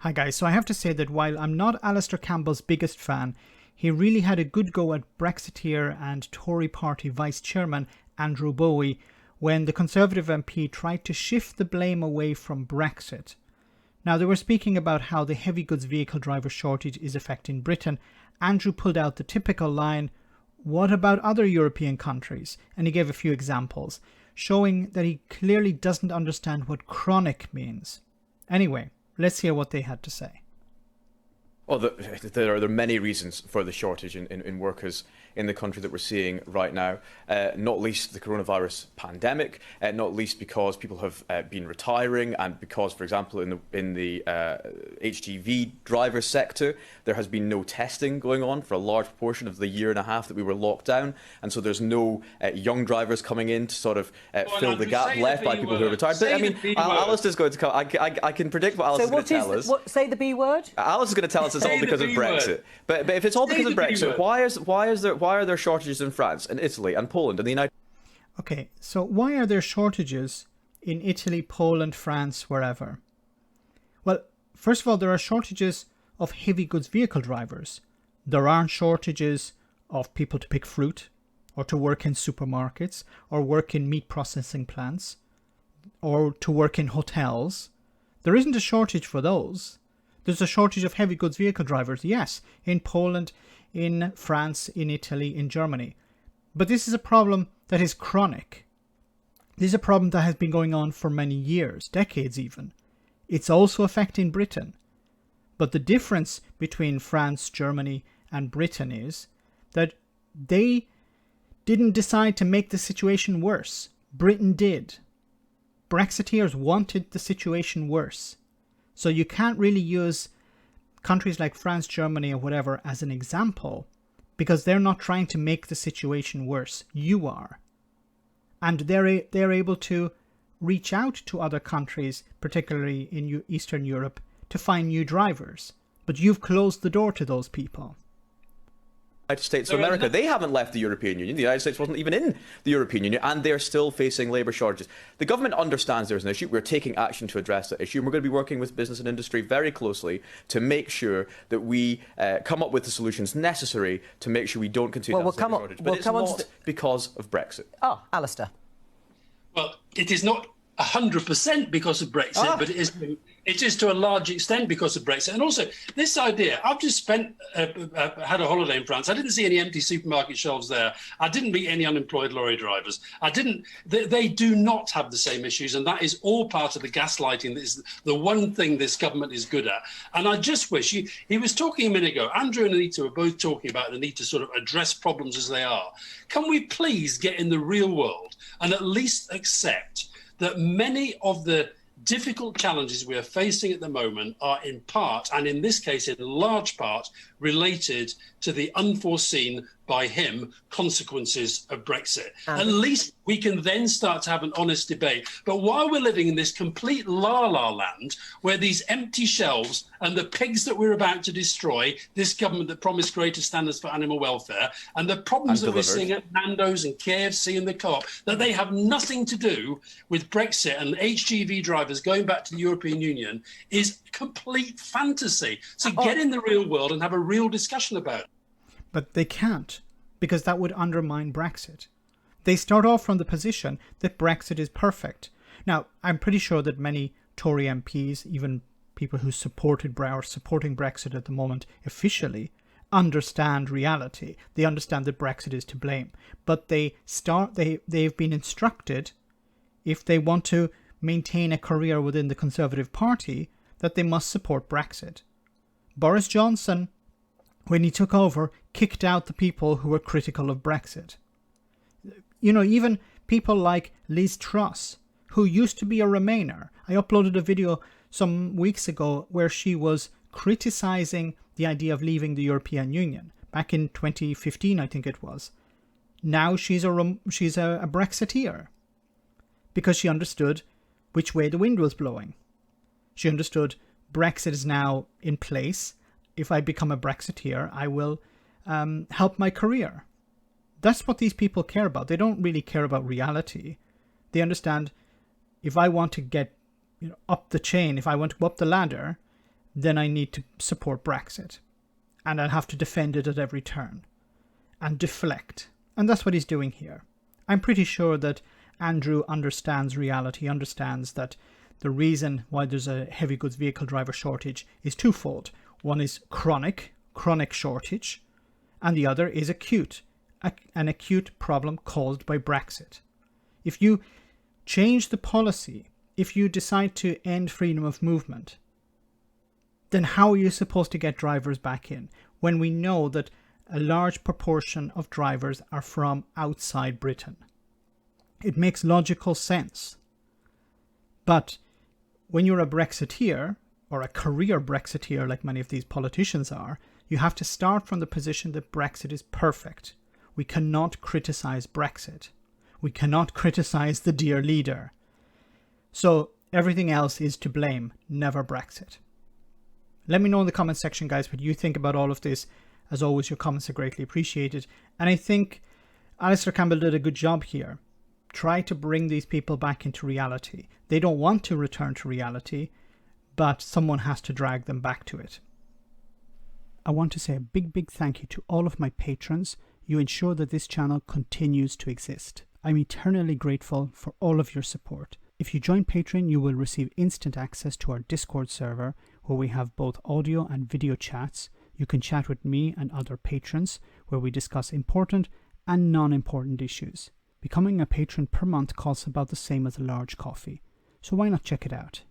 Hi guys, so I have to say that while I'm not Alastair Campbell's biggest fan, he really had a good go at Brexiteer and Tory Party Vice Chairman Andrew Bowie when the Conservative MP tried to shift the blame away from Brexit. Now, they were speaking about how the heavy goods vehicle driver shortage is affecting Britain. Andrew pulled out the typical line, "What about other European countries?" And he gave a few examples, showing that he clearly doesn't understand what chronic means. Anyway, let's hear what they had to say. Well, there are many reasons for the shortage in workers in the country that we're seeing right now, not least the coronavirus pandemic, not least because people have been retiring, and because, for example, in the HGV driver sector, there has been no testing going on for a large proportion of the year and a half that we were locked down, and so there's no young drivers coming in to sort of fill the gap left by people who are retired. But I mean, Alistair's going to come. I can predict what Alistair's going to tell us. Say the B word. Alice is going to tell us it's all because of Brexit. But if it's all because of Brexit, why are there shortages in France and Italy and Poland and the United? Okay, so why are there shortages in Italy, Poland, France, wherever? Well, first of all, there are shortages of heavy goods vehicle drivers. There aren't shortages of people to pick fruit, or to work in supermarkets, or work in meat processing plants, or to work in hotels. There isn't a shortage for those. There's a shortage of heavy goods vehicle drivers, yes, in Poland, in France, in Italy, in Germany. But this is a problem that is chronic. This is a problem that has been going on for many years, decades even. It's also affecting Britain. But the difference between France, Germany, and Britain is that they didn't decide to make the situation worse. Britain did. Brexiteers wanted the situation worse. So you can't really use countries like France, Germany, or whatever as an example, because they're not trying to make the situation worse. You are. And they're able to reach out to other countries, particularly in Eastern Europe, to find new drivers. But you've closed the door to those people. United States of America. They haven't left the European Union. The United States wasn't even in the European Union, and they're still facing labour shortages. The government understands there's an issue. We're taking action to address that issue, and we're going to be working with business and industry very closely to make sure that we come up with the solutions necessary to make sure we don't continue that shortage. But it's not because of Brexit. Oh, Alastair. Well, it is not 100% because of Brexit, but it is to a large extent because of Brexit. And also, this idea, I've just had a holiday in France. I didn't see any empty supermarket shelves there. I didn't meet any unemployed lorry drivers. They do not have the same issues, and that is all part of the gaslighting. That is the one thing this government is good at. And I just wish, he was talking a minute ago, Andrew and Anita were both talking about the need to sort of address problems as they are. Can we please get in the real world and at least accept that many of the difficult challenges we are facing at the moment are in part, and in this case in large part, related to the unforeseen by him consequences of Brexit. At least we can then start to have an honest debate. But while we're living in this complete la-la land, where these empty shelves and the pigs that we're about to destroy, this government that promised greater standards for animal welfare, and the problems that we're seeing at Nando's and KFC and the Co-op, that they have nothing to do with Brexit and HGV drivers going back to the European Union, is complete fantasy. So get in the real world and have a real discussion about it. But they can't, because that would undermine Brexit. They start off from the position that Brexit is perfect. Now, I'm pretty sure that many Tory MPs, even people who supporting Brexit at the moment officially, understand reality. They understand that Brexit is to blame. But they've been instructed, if they want to maintain a career within the Conservative Party, that they must support Brexit. Boris Johnson, when he took over, kicked out the people who were critical of Brexit. You know, even people like Liz Truss, who used to be a Remainer. I uploaded a video some weeks ago where she was criticising the idea of leaving the European Union. Back in 2015, I think it was. Now she's a Brexiteer. Because she understood which way the wind was blowing. She understood Brexit is now in place. If I become a Brexiteer, I will help my career. That's what these people care about. They don't really care about reality. They understand, if I want to get up the chain, if I want to go up the ladder, then I need to support Brexit. And I'll have to defend it at every turn and deflect. And that's what he's doing here. I'm pretty sure that Andrew understands reality, understands that the reason why there's a heavy goods vehicle driver shortage is twofold. One is chronic shortage, and the other is acute, an acute problem caused by Brexit. If you change the policy, if you decide to end freedom of movement, then how are you supposed to get drivers back in when we know that a large proportion of drivers are from outside Britain? It makes logical sense. But when you're a Brexiteer, or a career Brexiteer like many of these politicians are, you have to start from the position that Brexit is perfect. We cannot criticize Brexit. We cannot criticize the dear leader. So everything else is to blame, never Brexit. Let me know in the comment section, guys, what you think about all of this. As always, your comments are greatly appreciated. And I think Alastair Campbell did a good job here. Try to bring these people back into reality. They don't want to return to reality, but someone has to drag them back to it. I want to say a big thank you to all of my patrons. You ensure that this channel continues to exist. I'm eternally grateful for all of your support. If you join Patreon, you will receive instant access to our Discord server, where we have both audio and video chats. You can chat with me and other patrons, where we discuss important and non-important issues. Becoming a patron per month costs about the same as a large coffee, so why not check it out?